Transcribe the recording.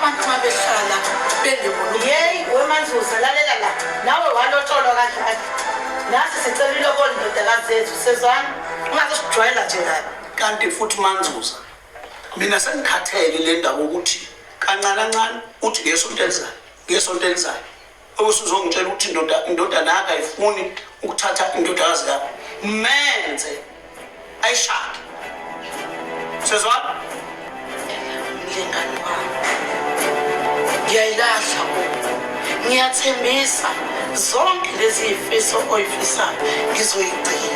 abantu uma behlala bengibona yeyi weManzuza lalela la nawe walotsholwa kanjani nasi sicela ilobolo ndodakazi zethu sezwana ungaze sijwayela nje lapha kanti futhi Manzuza mina sengikhathele le ndaba ukuthi kancane kancane uthi ngesonto elizayo usuzongitshela ukuthi indodana yakhe ayifuni ukuthatha indodakazi yakho menze ayishade sezwana mlingani wami ngiyayilahla ngiyathembisa zonke lezi zifiso oyifisayo ngizoyigcina